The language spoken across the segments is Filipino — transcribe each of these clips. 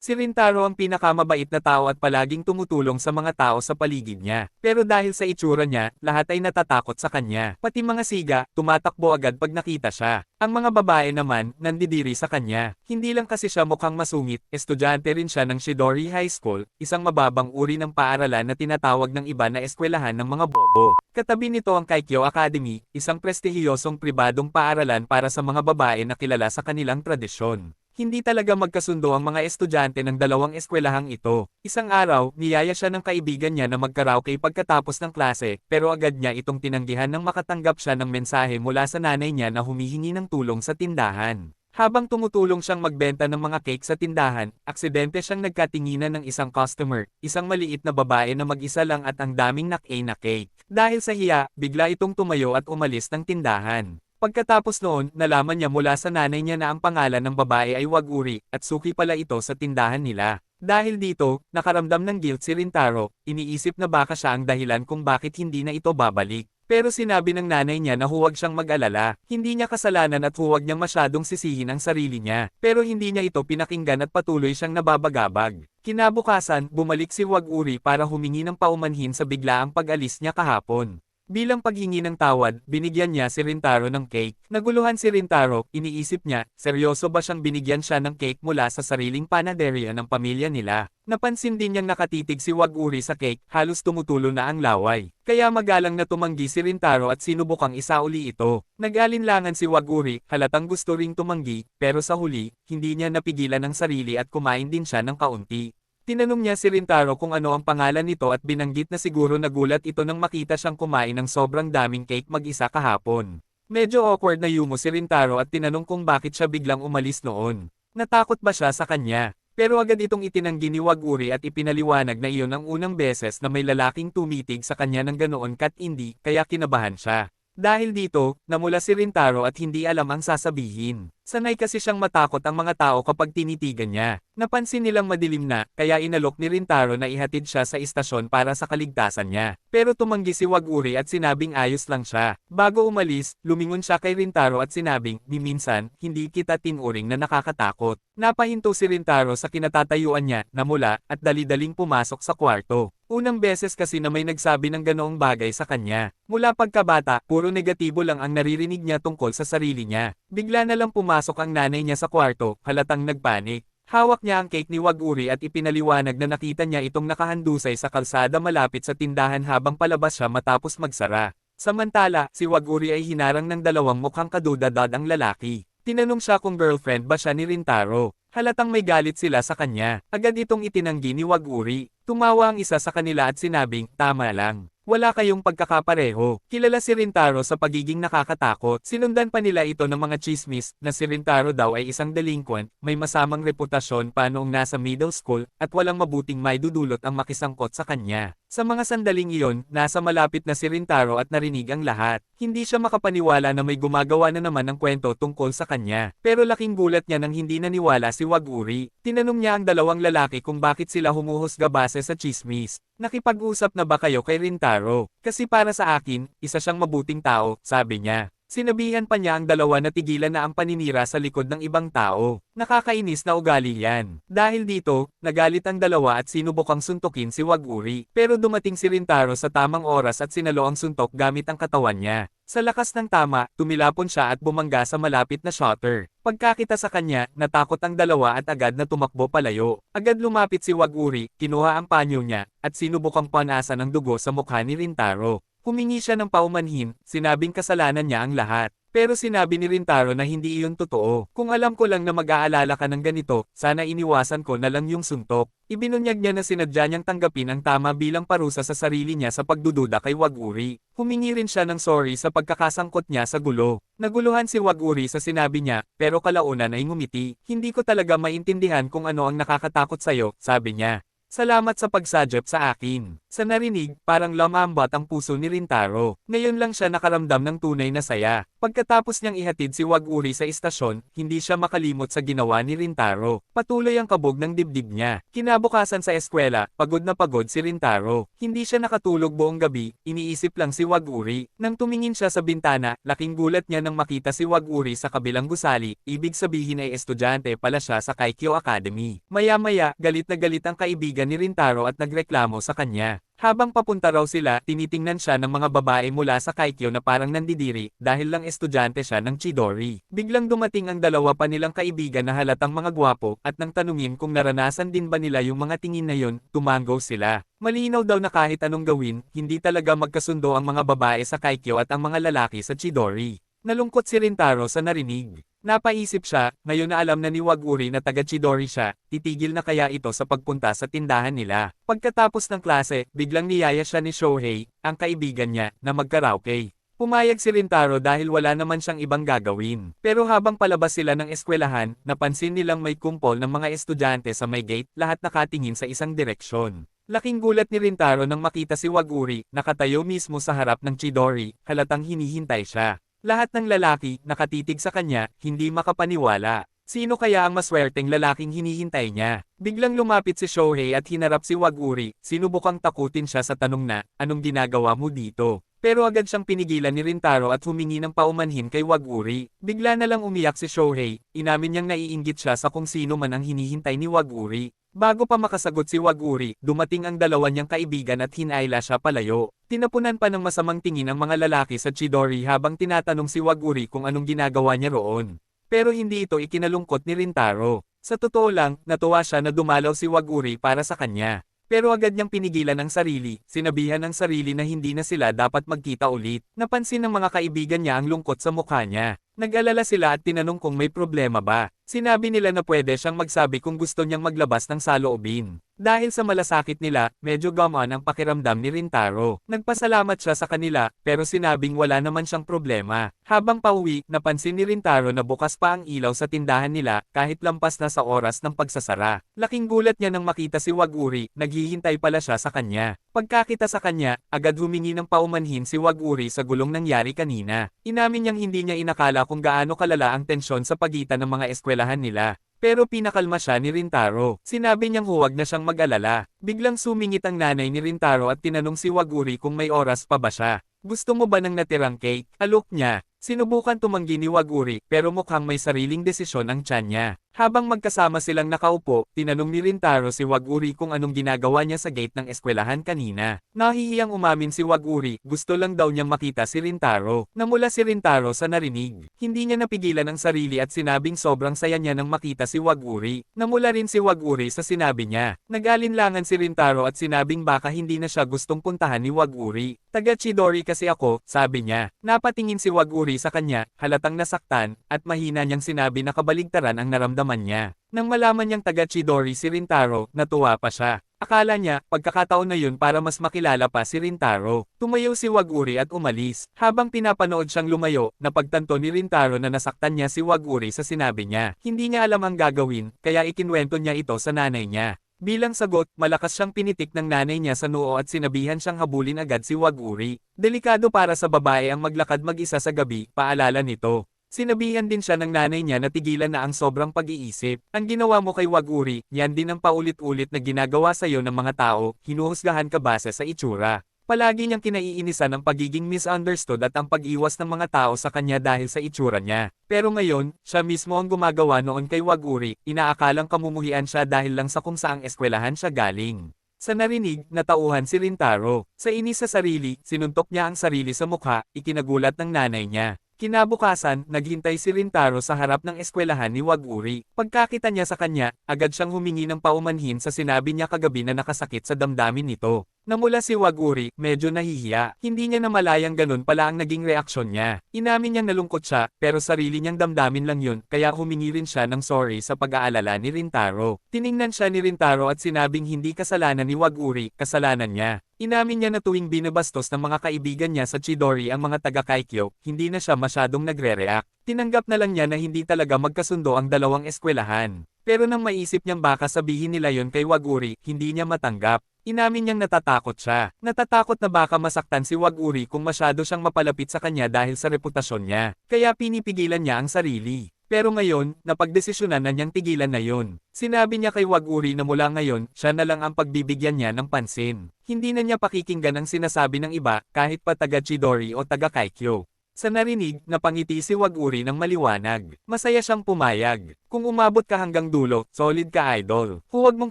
Si Rintaro ang pinakamabait na tao at palaging tumutulong sa mga tao sa paligid niya. Pero dahil sa itsura niya, lahat ay natatakot sa kanya. Pati mga siga, tumatakbo agad pag nakita siya. Ang mga babae naman, nandidiri sa kanya. Hindi lang kasi siya mukhang masungit, estudyante rin siya ng Shidori High School, isang mababang uri ng paaralan na tinatawag ng iba na eskwelahan ng mga bobo. Katabi nito ang Kaikyo Academy, isang prestihiyosong pribadong paaralan para sa mga babae na kilala sa kanilang tradisyon. Hindi talaga magkasundo ang mga estudyante ng dalawang eskwelahang ito. Isang araw, niyaya siya ng kaibigan niya na magkaraoke pagkatapos ng klase, pero agad niya itong tinanggihan nang makatanggap siya ng mensahe mula sa nanay niya na humihingi ng tulong sa tindahan. Habang tumutulong siyang magbenta ng mga cake sa tindahan, aksidente siyang nagkatinginan ng isang customer, isang maliit na babae na mag-isa lang at ang daming nak-e na cake. Dahil sa hiya, bigla itong tumayo at umalis ng tindahan. Pagkatapos noon, nalaman niya mula sa nanay niya na ang pangalan ng babae ay Waguri, at suki pala ito sa tindahan nila. Dahil dito, nakaramdam ng guilt si Rintaro, iniisip na baka siya ang dahilan kung bakit hindi na ito babalik. Pero sinabi ng nanay niya na huwag siyang mag-alala, hindi niya kasalanan at huwag niyang masyadong sisihin ang sarili niya. Pero hindi niya ito pinakinggan at patuloy siyang nababagabag. Kinabukasan, bumalik si Waguri para humingi ng paumanhin sa biglaang pag-alis niya kahapon. Bilang paghingi ng tawad, binigyan niya si Rintaro ng cake. Naguluhan si Rintaro, iniisip niya, seryoso ba siyang binigyan siya ng cake mula sa sariling panaderya ng pamilya nila. Napansin din niyang nakatitig si Waguri sa cake, halos tumutulo na ang laway. Kaya magalang na tumanggi si Rintaro at sinubukang isauli ito. Nag-alinlangan si Waguri, halatang gusto ring tumanggi, pero sa huli, hindi niya napigilan ang sarili at kumain din siya ng kaunti. Tinanong niya si Rintaro kung ano ang pangalan nito at binanggit na siguro nagulat ito nang makita siyang kumain ng sobrang daming cake mag-isa kahapon. Medyo awkward na yumo si Rintaro at tinanong kung bakit siya biglang umalis noon. Natakot ba siya sa kanya? Pero agad itong itinanggi ni Waguri at ipinaliwanag na iyon ang unang beses na may lalaking tumitig sa kanya ng ganoon kat hindi, kaya kinabahan siya. Dahil dito, namula si Rintaro at hindi alam ang sasabihin. Sanay kasi siyang matakot ang mga tao kapag tinitigan niya. Napansin nilang madilim na, kaya inalok ni Rintaro na ihatid siya sa istasyon para sa kaligtasan niya. Pero tumanggi si Waguri at sinabing ayos lang siya. Bago umalis, lumingon siya kay Rintaro at sinabing, minsan, hindi kita tinuring na nakakatakot. Napahinto si Rintaro sa kinatatayuan niya, namula, at dali-daling pumasok sa kwarto. Unang beses kasi na may nagsabi ng ganoong bagay sa kanya. Mula pagkabata, puro negatibo lang ang naririnig niya tungkol sa sarili niya. Bigla na lang pumasok ang nanay niya sa kwarto, halatang nagpanik. Hawak niya ang cake ni Waguri at ipinaliwanag na nakita niya itong nakahandusay sa kalsada malapit sa tindahan habang palabas siya matapos magsara. Samantala, si Waguri ay hinarang ng dalawang mukhang kadudadad ang lalaki. Tinanong siya kung girlfriend ba siya ni Rintaro. Halatang may galit sila sa kanya. Agad itong itinanggi ni Waguri. Tumawa ang isa sa kanila at sinabing, tama lang. Wala kayong pagkakapareho. Kilala si Rintaro sa pagiging nakakatakot. Sinundan pa nila ito ng mga chismis na si Rintaro daw ay isang delinquent, may masamang reputasyon pa noong nasa middle school, at walang mabuting maidudulot ang makisangkot sa kanya. Sa mga sandaling iyon, nasa malapit na si Rintaro at narinig ang lahat. Hindi siya makapaniwala na may gumagawa na naman ng kwento tungkol sa kanya. Pero laking gulat niya nang hindi naniwala si Waguri. Tinanong niya ang dalawang lalaki kung bakit sila humuhusga base sa chismis. Nakipag-usap na ba kayo kay Rintaro? Kasi para sa akin, isa siyang mabuting tao, sabi niya. Sinabihan pa niya ang dalawa na tigilan na ang paninira sa likod ng ibang tao. Nakakainis na ugali yan. Dahil dito, nagalit ang dalawa at sinubukang suntukin si Waguri. Pero dumating si Rintaro sa tamang oras at sinalo ang suntok gamit ang katawan niya. Sa lakas ng tama, tumilapon siya at bumangga sa malapit na shutter. Pagkakita sa kanya, natakot ang dalawa at agad na tumakbo palayo. Agad lumapit si Waguri, kinuha ang panyo niya, at sinubukang panasan ng dugo sa mukha ni Rintaro. Humingi siya ng paumanhin, sinabing kasalanan niya ang lahat. Pero sinabi ni Rintaro na hindi iyon totoo. Kung alam ko lang na mag-aalala ka ng ganito, sana iniwasan ko na lang yung suntok. Ibinunyag niya na sinadya niyang tanggapin ang tama bilang parusa sa sarili niya sa pagdududa kay Waguri. Humingi rin siya ng sorry sa pagkakasangkot niya sa gulo. Naguluhan si Waguri sa sinabi niya, pero kalaunan ay ngumiti. Hindi ko talaga maintindihan kung ano ang nakakatakot sa'yo, sabi niya. Salamat sa pagsadyap sa akin. Sa narinig, parang lumambat ang puso ni Rintaro. Ngayon lang siya nakaramdam ng tunay na saya. Pagkatapos niyang ihatid si Wag-uri sa istasyon, hindi siya makalimot sa ginawa ni Rintaro. Patuloy ang kabog ng dibdib niya. Kinabukasan sa eskwela, pagod na pagod si Rintaro. Hindi siya nakatulog buong gabi, iniisip lang si Wag-uri. Nang tumingin siya sa bintana, laking gulat niya nang makita si Wag-uri sa kabilang gusali, ibig sabihin ay estudyante pala siya sa Kaikyo Academy. Maya-maya, galit na galit ang kaibigan ni Rintaro at nagreklamo sa kanya. Habang papunta raw sila, tinitingnan siya ng mga babae mula sa Kaikyo na parang nandidiri, dahil lang estudyante siya ng Chidori. Biglang dumating ang dalawa pa nilang kaibigan na halatang mga gwapo, at nang tanungin kung naranasan din ba nila yung mga tingin na yun, tumango sila. Malinaw daw na kahit anong gawin, hindi talaga magkasundo ang mga babae sa Kaikyo at ang mga lalaki sa Chidori. Nalungkot si Rintaro sa narinig. Napaisip siya, ngayon na alam na ni Wag-uri na taga Chidori siya, titigil na kaya ito sa pagpunta sa tindahan nila. Pagkatapos ng klase, biglang niyaya siya ni Shohei, ang kaibigan niya, na magkaraoke. Pumayag si Rintaro dahil wala naman siyang ibang gagawin. Pero habang palabas sila ng eskwelahan, napansin nilang may kumpol ng mga estudyante sa may gate, lahat nakatingin sa isang direksyon. Laking gulat ni Rintaro nang makita si Wag-uri, nakatayo mismo sa harap ng Chidori, halatang hinihintay siya. Lahat ng lalaki, nakatitig sa kanya, hindi makapaniwala. Sino kaya ang maswerteng lalaking hinihintay niya? Biglang lumapit si Shohei at hinarap si Wag-uri, sinubukang takutin siya sa tanong na, anong ginagawa mo dito? Pero agad siyang pinigilan ni Rintaro at humingi ng paumanhin kay Wag-uri. Bigla na lang umiyak si Shohei, inamin niyang naiinggit siya sa kung sino man ang hinihintay ni Wag-uri. Bago pa makasagot si Wag-uri, dumating ang dalawa niyang kaibigan at hinayla siya palayo. Tinapunan pa ng masamang tingin ang mga lalaki sa Chidori habang tinatanong si Wag-uri kung anong ginagawa niya roon. Pero hindi ito ikinalungkot ni Rintaro. Sa totoo lang, natuwa siya na dumalaw si Wag-uri para sa kanya. Pero agad niyang pinigilan ang sarili, sinabihan ng sarili na hindi na sila dapat magkita ulit. Napansin ng mga kaibigan niya ang lungkot sa mukha niya. Nag-alala sila at tinanong kung may problema ba. Sinabi nila na pwede siyang magsabi kung gusto niyang maglabas ng saloobin. Dahil sa malasakit nila, medyo gumaan ang pakiramdam ni Rintaro. Nagpasalamat siya sa kanila, pero sinabing wala naman siyang problema. Habang pauwi, napansin ni Rintaro na bukas pa ang ilaw sa tindahan nila, kahit lampas na sa oras ng pagsasara. Laking gulat niya nang makita si Wag-uri, naghihintay pala siya sa kanya. Pagkakita sa kanya, agad humingi ng paumanhin si Wag-uri sa gulong nangyari kanina. Inamin niyang hindi niya inakala kung gaano kalala ang tensyon sa pagitan ng mga eskwelahan nila. Pero pinakalma siya ni Rintaro. Sinabi niyang huwag na siyang mag-alala. Biglang sumingit ang nanay ni Rintaro at tinanong si Wag-uri kung may oras pa ba siya. Gusto mo ba ng natirang cake? Alok niya. Sinubukan tumanggi ni Wag-uri, pero mukhang may sariling desisyon ang tiyan niya. Habang magkasama silang nakaupo, tinanong ni Rintaro si Wag-uri kung anong ginagawa niya sa gate ng eskwelahan kanina. Nahihiyang umamin si Wag-uri, gusto lang daw niyang makita si Rintaro. Namula si Rintaro sa narinig. Hindi niya napigilan ang sarili at sinabing sobrang saya niya nang makita si Wag-uri. Namula rin si Wag-uri sa sinabi niya. Nag-alinlangan si Rintaro at sinabing baka hindi na siya gustong puntahan ni Wag-uri. Taga Chidori kasi ako, sabi niya. Napatingin si Wag-uri sa kanya, halatang nasaktan, at mahina niyang sinabi na kabaligtaran ang naramdaman niya. Nang malaman niyang taga Chidori si Rintaro, natuwa pa siya. Akala niya, pagkakataon na yun para mas makilala pa si Rintaro. Tumayo si Wag-uri at umalis. Habang pinapanood siyang lumayo, napagtanto ni Rintaro na nasaktan niya si Wag-uri sa sinabi niya. Hindi niya alam ang gagawin, kaya ikinwento niya ito sa nanay niya. Bilang sagot, malakas siyang pinitik ng nanay niya sa noo at sinabihan siyang habulin agad si Wag-uri. Delikado para sa babae ang maglakad mag-isa sa gabi, paalala nito. Sinabihan din siya ng nanay niya na tigilan na ang sobrang pag-iisip. Ang ginawa mo kay Wag-uri, yan din ang paulit-ulit na ginagawa sa iyo ng mga tao, hinuhusgahan ka base sa itsura. Palagi niyang kinaiinisan ang pagiging misunderstood at ang pag-iwas ng mga tao sa kanya dahil sa itsura niya. Pero ngayon, siya mismo ang gumagawa noon kay Wag-uri, inaakalang kamumuhian siya dahil lang sa kung saang eskwelahan siya galing. Sa narinig, natauhan si Rintaro. Sa inis sa sarili, sinuntok niya ang sarili sa mukha, ikinagulat ng nanay niya. Kinabukasan, naghintay si Rintaro sa harap ng eskwelahan ni Wag-uri. Pagkakita niya sa kanya, agad siyang humingi ng paumanhin sa sinabi niya kagabi na nakasakit sa damdamin nito. Namula si Wag-uri, medyo nahihiya. Hindi niya namalayang ganun pala ang naging reaksyon niya. Inamin niyang nalungkot siya, pero sarili niyang damdamin lang yun, kaya humingi rin siya ng sorry sa pag-aalala ni Rintaro. Tiningnan siya ni Rintaro at sinabing hindi kasalanan ni Wag-uri, kasalanan niya. Inamin niya na tuwing binabastos ng mga kaibigan niya sa Chidori ang mga taga-Kaikyo, hindi na siya masyadong nagre-react. Tinanggap na lang niya na hindi talaga magkasundo ang dalawang eskwelahan. Pero nang maisip niyang baka sabihin nila yon kay Waguri, hindi niya matanggap. Inamin niyang natatakot siya. Natatakot na baka masaktan si Waguri kung masyado siyang mapalapit sa kanya dahil sa reputasyon niya. Kaya pinipigilan niya ang sarili. Pero ngayon, napagdesisyonan na niyang tigilan na yon. Sinabi niya kay Waguri na mula ngayon, siya na lang ang pagbibigyan niya ng pansin. Hindi na niya pakikinggan ang sinasabi ng iba, kahit pa taga Chidori o taga Kaikyo. Sa narinig, napangiti si Waguri ng maliwanag. Masaya siyang pumayag. Kung umabot ka hanggang dulo, solid ka idol. Huwag mong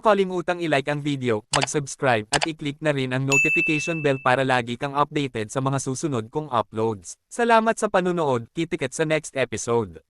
kalimutang i-like ang video, mag-subscribe at i-click na rin ang notification bell para lagi kang updated sa mga susunod kong uploads. Salamat sa panunood, kita-kits sa next episode.